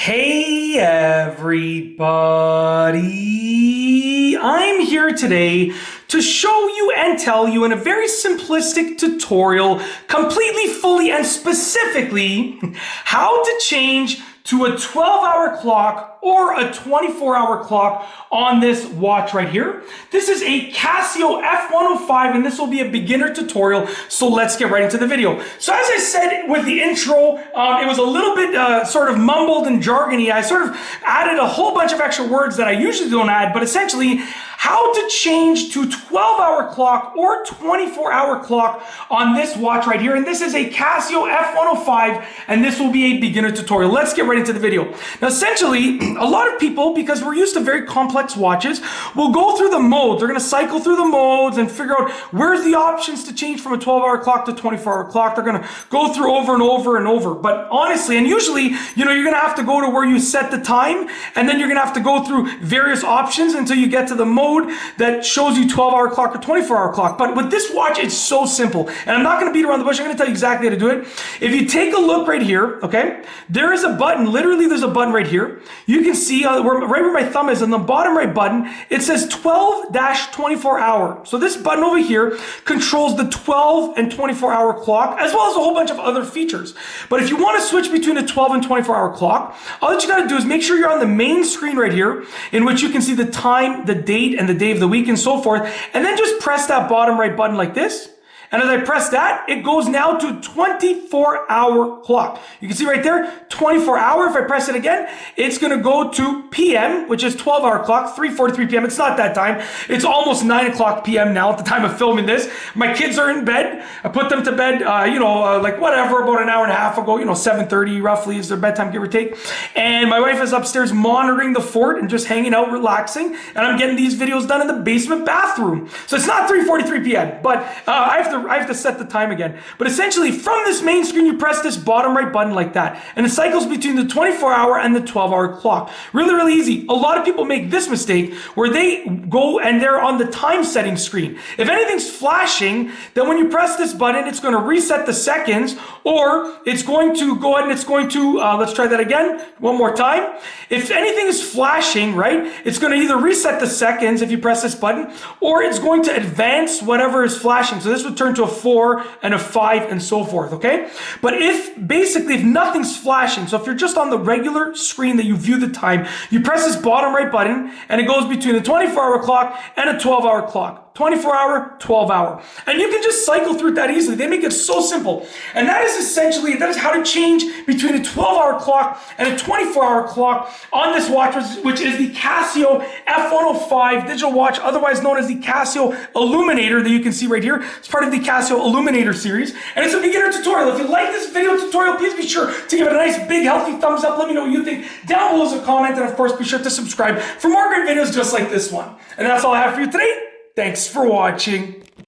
Hey everybody, I'm here today to show you and tell you in a very simplistic tutorial, completely, fully, and specifically, how to change to a 12-hour clock or a 24-hour clock on this watch right here. This is a Casio F105 and this will be a beginner tutorial, so let's get right into the video. So as I said with the intro, it was a little bit sort of mumbled and jargony. I sort of added a whole bunch of extra words that I usually don't add, but essentially how to change to 12-hour clock or 24-hour clock on this watch right here. And this is a Casio F105 and this will be a beginner tutorial. Let's get right into the video. Now essentially, a lot of people, because we're used to very complex watches, will go through the modes. They're going to cycle through the modes and figure out where's the options to change from a 12-hour clock to 24-hour clock. They're going to go through over and over and over. But honestly, and usually, you're going to have to go to where you set the time, and then you're going to have to go through various options until you get to the mode that shows you 12-hour clock or 24-hour clock. But with this watch, it's so simple. And I'm not going to beat around the bush. I'm going to tell you exactly how to do it. If you take a look right here, okay, there is a button. Literally, there's a button right here. You can see right where my thumb is on the bottom right button, it says 12-24 hour. So this button over here controls the 12 and 24-hour clock, as well as a whole bunch of other features. But if you want to switch between a 12 and 24-hour clock, all that you got to do is make sure you're on the main screen right here, in which you can see the time, the date, and the day of the week and so forth. And then just press that bottom right button like this. And as I press that, it goes now to 24-hour clock. You can see right there, 24-hour. If I press it again, it's going to go to PM, which is 12-hour clock, 3:43 p.m. It's not that time. It's almost 9 o'clock p.m. now at the time of filming this. My kids are in bed. I put them to bed, like whatever, about an hour and a half ago, 7:30 roughly is their bedtime, give or take. And my wife is upstairs monitoring the fort and just hanging out, relaxing. And I'm getting these videos done in the basement bathroom. So it's not 3:43 p.m., but I have to set the time again. But essentially, from this main screen, you press this bottom right button like that. And it cycles between the 24-hour and the 12-hour clock. Really, really easy. A lot of people make this mistake where they go and they're on the time setting screen. If anything's flashing, then when you press this button, it's going to reset the seconds, or it's going to go ahead and it's going to, let's try that again, one more time. If anything is flashing, right, it's going to either reset the seconds if you press this button, or it's going to advance whatever is flashing. So this would turn to a 4 and a 5 and so forth, okay? But if nothing's flashing, so if you're just on the regular screen that you view the time, you press this bottom right button and it goes between a 24-hour clock and a 12-hour clock. 24-hour, 12-hour. And you can just cycle through it that easily. They make it so simple. And that is how to change between a 12-hour clock and a 24-hour clock on this watch, which is the Casio F105 digital watch, otherwise known as the Casio Illuminator that you can see right here. It's part of the Casio Illuminator series. And it's a beginner tutorial. If you like this video tutorial, please be sure to give it a nice, big, healthy thumbs up. Let me know what you think down below as a comment. And of course, be sure to subscribe for more great videos just like this one. And that's all I have for you today. Thanks for watching.